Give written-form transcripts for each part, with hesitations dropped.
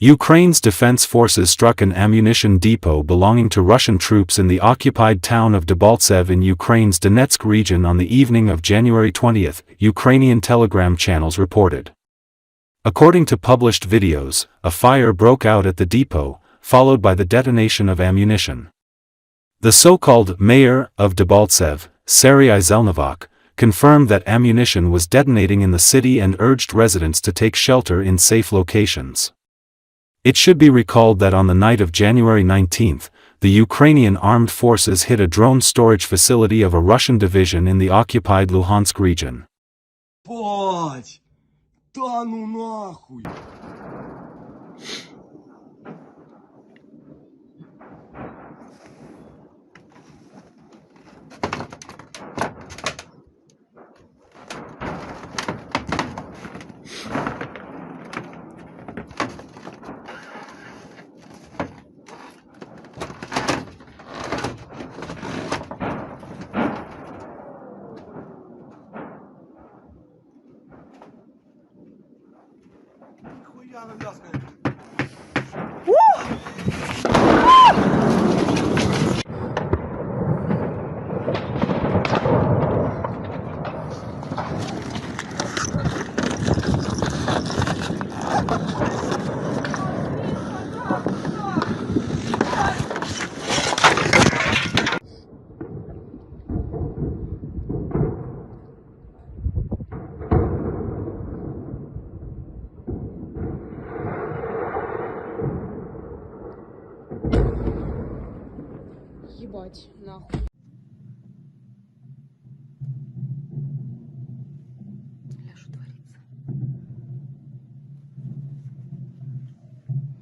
Ukraine's defense forces struck an ammunition depot belonging to Russian troops in the occupied town of Debaltsev in Ukraine's Donetsk region on the evening of January 20, Ukrainian Telegram channels reported. According to published videos, a fire broke out at the depot, followed by the detonation of ammunition. The so-called mayor of Debaltsev, Serhiy Zelnivak, confirmed that ammunition was detonating in the city and urged residents to take shelter in safe locations. It should be recalled that on the night of January 19, the Ukrainian armed forces hit a drone storage facility of a Russian division in the occupied Luhansk region. Да ну нахуй! Нихуя она лязгает. Ебать, нахуй. Бля, что творится?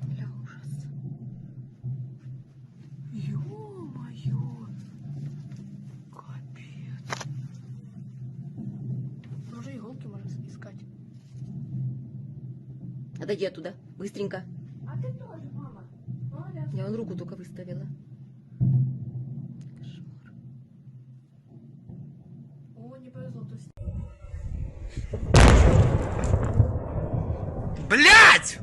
Бля, ужас. Ё-моё. Капец. Уже иголки можно искать. Отойди оттуда, быстренько. А ты тоже, мама. Молодец. Я вон руку только выставила. О, не повезло, то есть. Блять!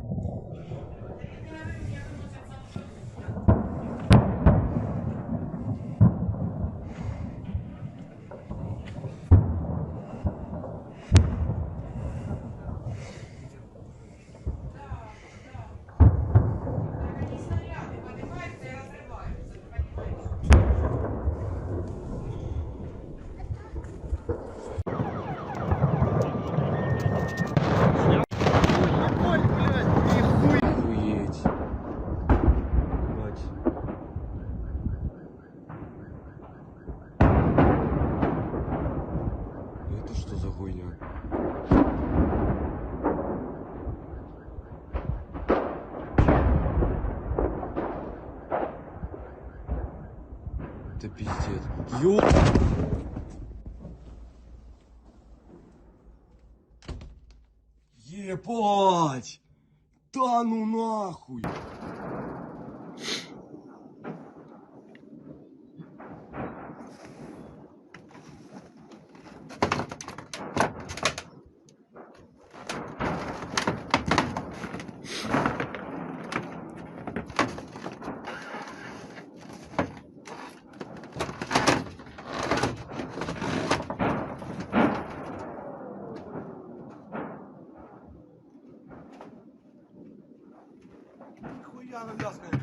Это что за хуйня? Это пиздец. Ёп! Ебать! Да ну нахуй! Нихуя она лязгает.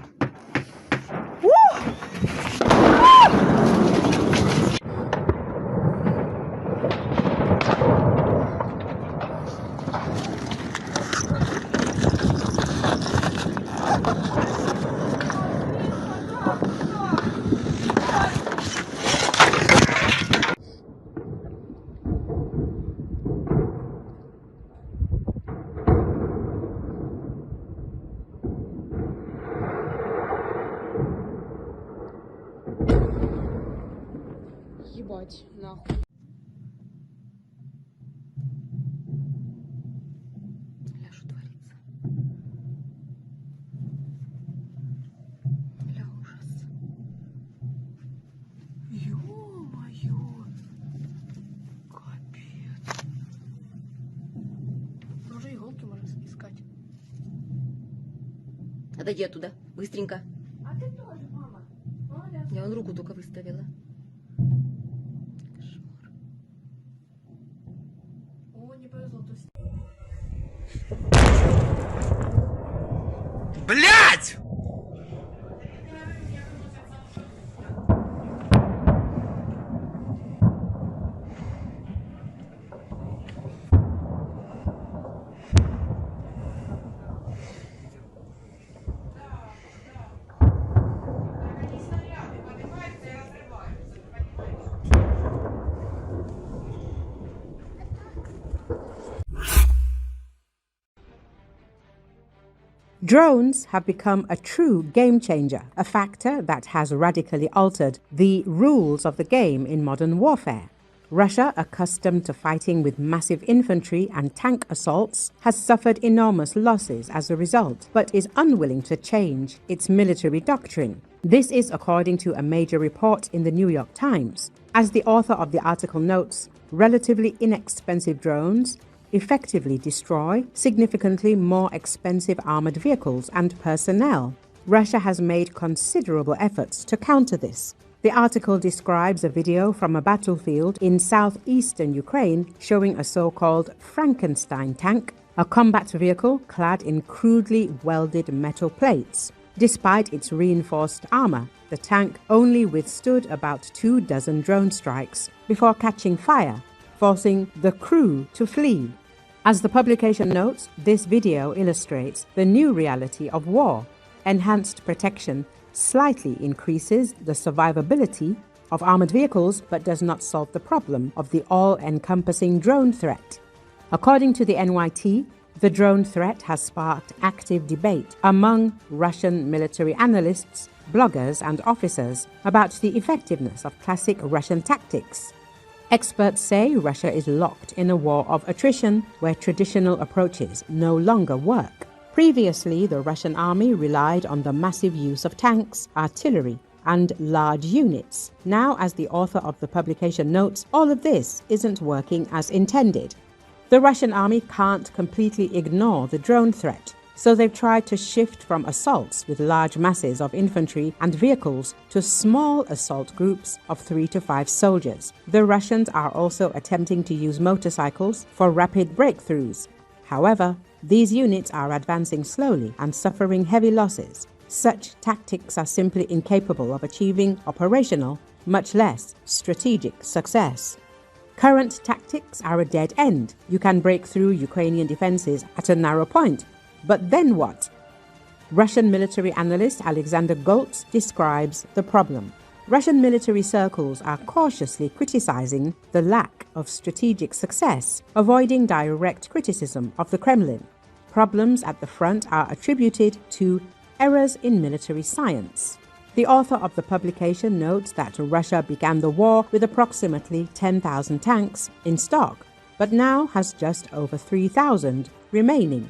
Ебать, нахуй. Бля, что творится? Бля, ужас. Ё-моё. Капец. Уже иголки можно искать. Отойди оттуда. Быстренько. А ты тоже, мама. Молодец. Я вон руку только выставила. О, не повезло. То есть... Блять! Drones have become a true game changer, a factor that has radically altered the rules of the game in modern warfare. Russia, accustomed to fighting with massive infantry and tank assaults, has suffered enormous losses as a result, but is unwilling to change its military doctrine. This is according to a major report in the New York Times. As the author of the article notes, relatively inexpensive drones effectively destroy significantly more expensive armored vehicles and personnel. Russia has made considerable efforts to counter this. The article describes a video from a battlefield in southeastern Ukraine showing a so-called Frankenstein tank, a combat vehicle clad in crudely welded metal plates. Despite its reinforced armor, the tank only withstood about 24 drone strikes before catching fire, forcing the crew to flee. As the publication notes, this video illustrates the new reality of war. Enhanced protection slightly increases the survivability of armored vehicles but does not solve the problem of the all-encompassing drone threat. According to the NYT, the drone threat has sparked active debate among Russian military analysts, bloggers and officers about the effectiveness of classic Russian tactics. Experts say Russia is locked in a war of attrition where traditional approaches no longer work. Previously, the Russian army relied on the massive use of tanks, artillery, and large units. Now, as the author of the publication notes, all of this isn't working as intended. The Russian army can't completely ignore the drone threat, so they've tried to shift from assaults with large masses of infantry and vehicles to small assault groups of 3 to 5 soldiers. The Russians are also attempting to use motorcycles for rapid breakthroughs. However, these units are advancing slowly and suffering heavy losses. Such tactics are simply incapable of achieving operational, much less strategic success. Current tactics are a dead end. You can break through Ukrainian defenses at a narrow point. But then what? Russian military analyst Alexander Goltz describes the problem. Russian military circles are cautiously criticizing the lack of strategic success, avoiding direct criticism of the Kremlin. Problems at the front are attributed to errors in military science. The author of the publication notes that Russia began the war with approximately 10,000 tanks in stock, but now has just over 3,000 remaining.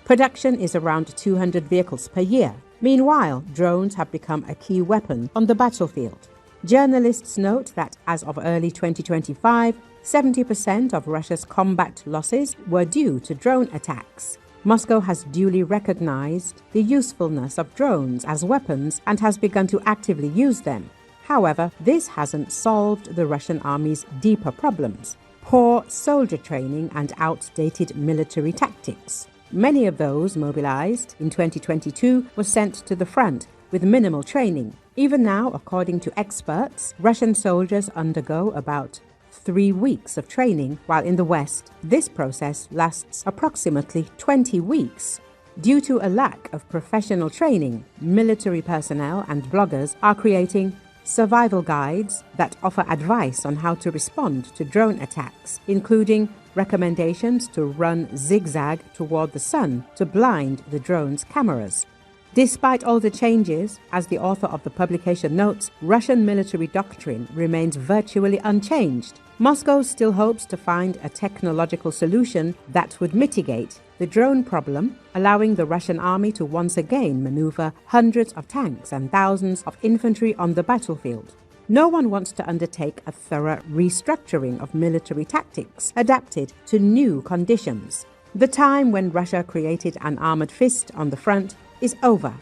Production is around 200 vehicles per year. Meanwhile, drones have become a key weapon on the battlefield. Journalists note that as of early 2025, 70% of Russia's combat losses were due to drone attacks. Moscow has duly recognized the usefulness of drones as weapons and has begun to actively use them. However, this hasn't solved the Russian army's deeper problems: poor soldier training and outdated military tactics. Many of those mobilized in 2022 were sent to the front with minimal training. Even now, according to experts, Russian soldiers undergo about 3 weeks of training, while in the West, this process lasts approximately 20 weeks. Due to a lack of professional training, military personnel and bloggers are creating survival guides that offer advice on how to respond to drone attacks, including recommendations to run zigzag toward the sun to blind the drone's cameras. Despite all the changes, as the author of the publication notes, Russian military doctrine remains virtually unchanged. Moscow still hopes to find a technological solution that would mitigate the drone problem, allowing the Russian army to once again maneuver hundreds of tanks and thousands of infantry on the battlefield. No one wants to undertake a thorough restructuring of military tactics adapted to new conditions. The time when Russia created an armored fist on the front is over.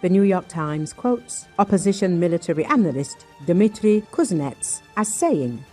The New York Times quotes opposition military analyst Dmitry Kuznets as saying,